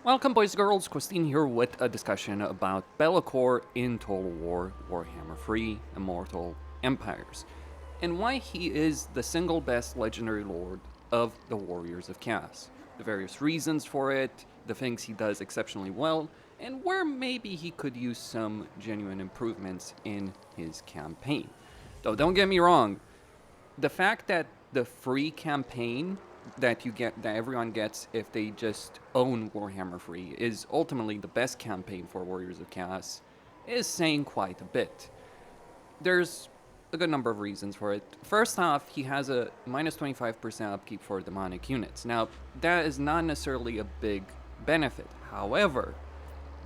Welcome, boys and girls. Costin here with a discussion about Be'lakor in Total War Warhammer 3 Immortal Empires, and why he is the single best legendary lord of the Warriors of Chaos. The various reasons for it, the things he does exceptionally well, and where maybe he could use some genuine improvements in his campaign. Though don't get me wrong, the fact that the free campaign that everyone gets if they just own Warhammer 3 is ultimately the best campaign for Warriors of Chaos is saying quite a bit. There's a good number of reasons for it. First off, he has a minus 25% upkeep for demonic units. Now, that is not necessarily a big benefit. However,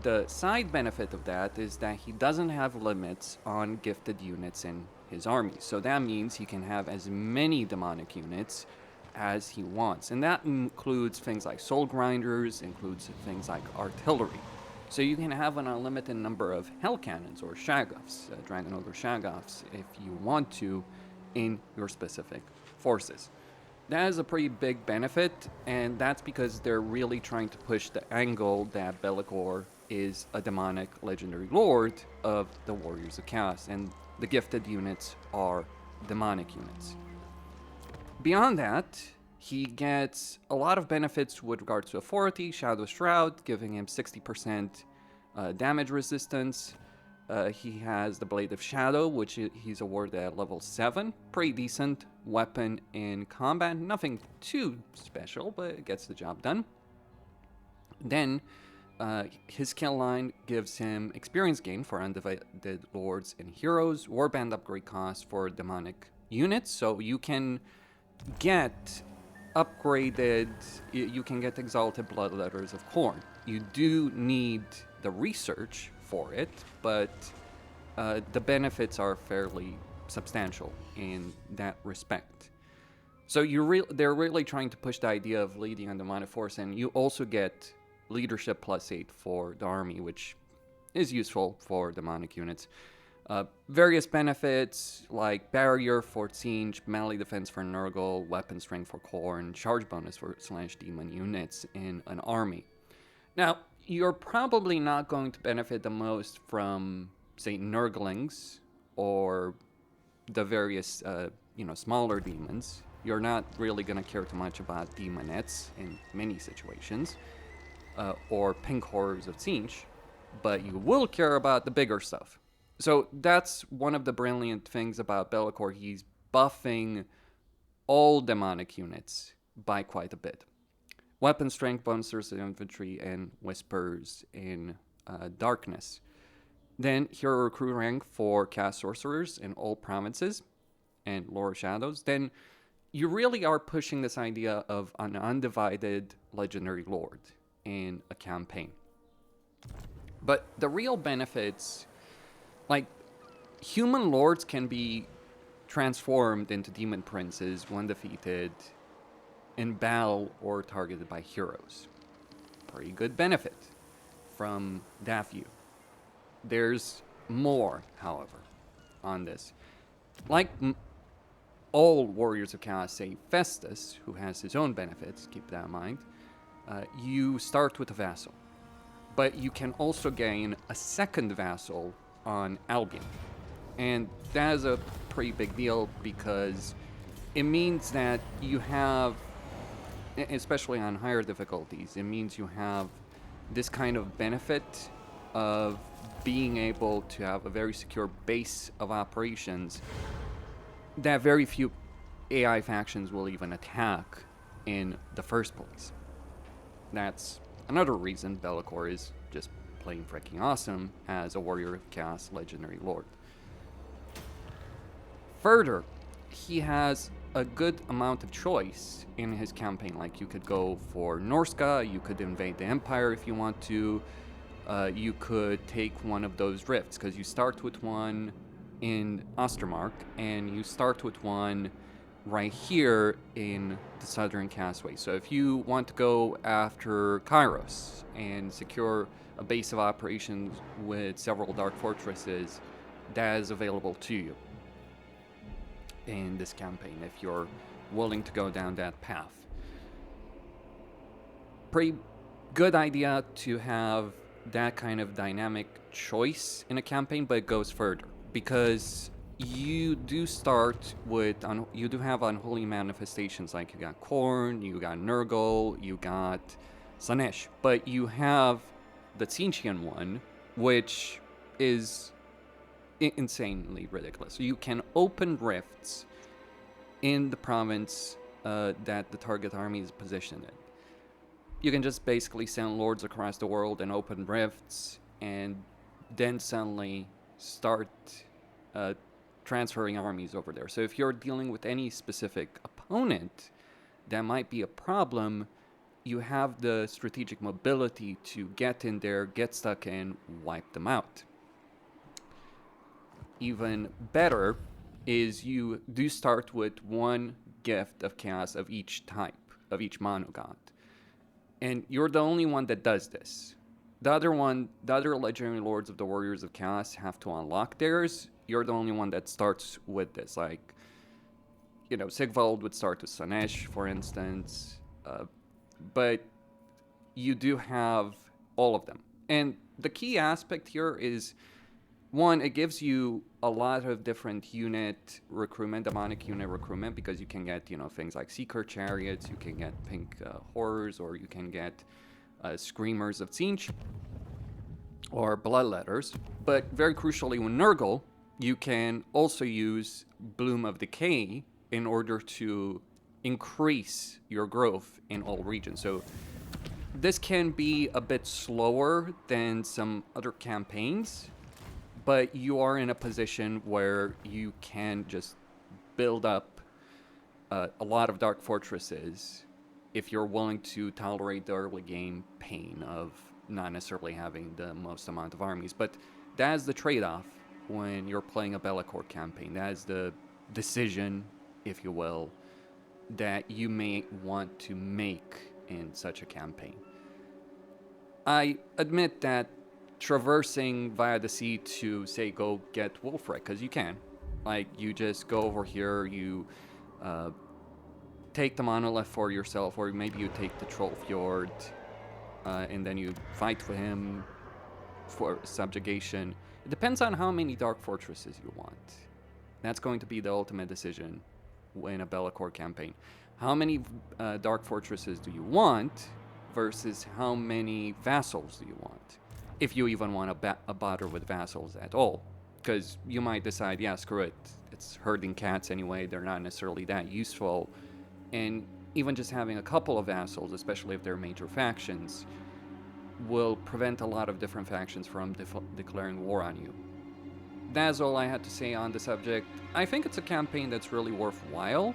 the side benefit of that is that he doesn't have limits on gifted units in his army. So that means he can have as many demonic units as he wants. And that includes things like soul grinders, includes things like artillery. So you can have an unlimited number of hell cannons or shagoffs, dragon ogre shagoffs, if you want to, in your specific forces. That is a pretty big benefit, and that's because they're really trying to push the angle that Be'lakor is a demonic legendary lord of the Warriors of Chaos, and the gifted units are demonic units. Beyond that, he gets a lot of benefits with regards to authority, Shadow Shroud, giving him 60% damage resistance. He has the Blade of Shadow, which he's awarded at level 7. Pretty decent weapon in combat. Nothing too special, but it gets the job done. Then, his skill line gives him experience gain for Undivided Lords and Heroes, Warband upgrade cost for demonic units, so you can get upgraded, you can get exalted bloodletters of Khorne. You do need the research for it, but the benefits are fairly substantial in that respect. So they're really trying to push the idea of leading a demonic force, and you also get leadership +8 for the army, which is useful for demonic units. Various benefits like barrier for siege, melee defense for Nurgle, weapon strength for Khorne, charge bonus for / demon units in an army. Now, you're probably not going to benefit the most from, say, Nurglings or the various, smaller demons. You're not really going to care too much about demonettes in many situations, or pink horrors of siege, but you will care about the bigger stuff. So that's one of the brilliant things about Be'lakor. He's buffing all demonic units by quite a bit. Weapon strength bonuses in infantry and whispers in darkness. Then hero recruit rank for cast sorcerers in all provinces and Lore of Shadows. Then you really are pushing this idea of an undivided legendary lord in a campaign. But the real benefits, like, human lords can be transformed into demon princes when defeated in battle or targeted by heroes. Pretty good benefit from that view. There's more, however, on this. Like all Warriors of Chaos, say Festus, who has his own benefits, keep that in mind, you start with a vassal. But you can also gain a second vassal on Albion. And that is a pretty big deal because it means that you have, especially on higher difficulties, it means you have this kind of benefit of being able to have a very secure base of operations that very few AI factions will even attack in the first place. That's another reason Be'lakor is just plain freaking awesome as a Warrior of Chaos legendary lord. Further, he has a good amount of choice in his campaign. Like, you could go for Norska, you could invade the Empire if you want to, you could take one of those rifts, because you start with one in Ostermark, and you start with one right here in the Southern Castaway. So if you want to go after Kairos and secure a base of operations with several dark fortresses, that is available to you in this campaign if you're willing to go down that path. Pretty Good idea to have that kind of dynamic choice in a campaign, but it goes further because you do start with you do have unholy manifestations like you got Korn, you got Nurgle, you got Slanesh, but you have the Tzeentchian one, which is insanely ridiculous. You can open rifts in the province that the target army is positioned in. You can just basically send lords across the world and open rifts, and then suddenly start transferring armies over there. So if you're dealing with any specific opponent that might be a problem, you have the strategic mobility to get in there, get stuck in, wipe them out. Even better is you do start with one gift of chaos of each type, of each monogod. And you're the only one that does this. The other legendary lords of the Warriors of Chaos have to unlock theirs. You're the only one that starts with this. Like, you know, Sigvald would start with Slanesh, for instance. But you do have all of them. And the key aspect here is, one, it gives you a lot of different unit recruitment, demonic unit recruitment, because you can get, you know, things like Seeker Chariots, you can get Pink Horrors, or you can get Screamers of Tzeentch, or Bloodletters. But very crucially, with Nurgle, you can also use Bloom of Decay in order to increase your growth in all regions. So this can be a bit slower than some other campaigns, but you are in a position where you can just build up a lot of Dark Fortresses if you're willing to tolerate the early game pain of not necessarily having the most amount of armies. But that is the trade-off when you're playing a Be'lakor campaign. That is the decision, if you will, that you may want to make in such a campaign. I admit that traversing via the sea to, say, go get Wolfric, because you can. Like, you just go over here, you take the monolith for yourself, or maybe you take the Trollfjord, and then you fight for him for subjugation. It depends on how many Dark Fortresses you want. That's going to be the ultimate decision in a Be'lakor campaign. How many Dark Fortresses do you want versus how many vassals do you want? If you even want to bother with vassals at all. Because you might decide, yeah, screw it. It's herding cats anyway. They're not necessarily that useful. And even just having a couple of vassals, especially if they're major factions, will prevent a lot of different factions from declaring war on you. That's all I had to say on the subject. I think it's a campaign that's really worthwhile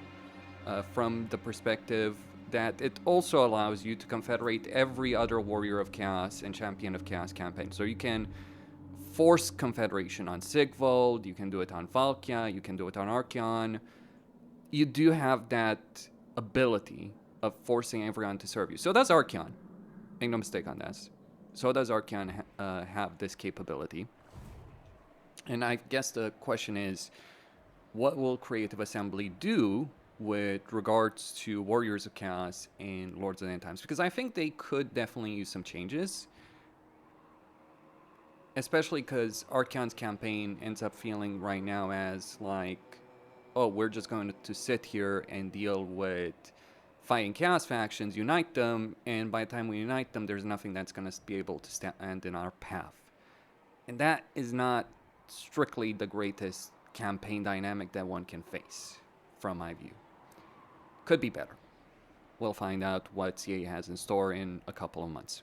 from the perspective that it also allows you to confederate every other Warrior of Chaos and Champion of Chaos campaign. So you can force confederation on Sigvald, you can do it on Valkia, you can do it on Archaon. You do have that ability of forcing everyone to serve you. So does Archaon. Make no mistake on this. So does Archaon have this capability. And I guess the question is, what will Creative Assembly do with regards to Warriors of Chaos and Lords of the End Times? Because I think they could definitely use some changes. Especially because Archaon's campaign ends up feeling right now as like, oh, we're just going to sit here and deal with fighting Chaos factions, unite them, and by the time we unite them, there's nothing that's going to be able to stand in our path. And that is not strictly the greatest campaign dynamic that one can face, from my view. Could be better. We'll find out what CA has in store in a couple of months.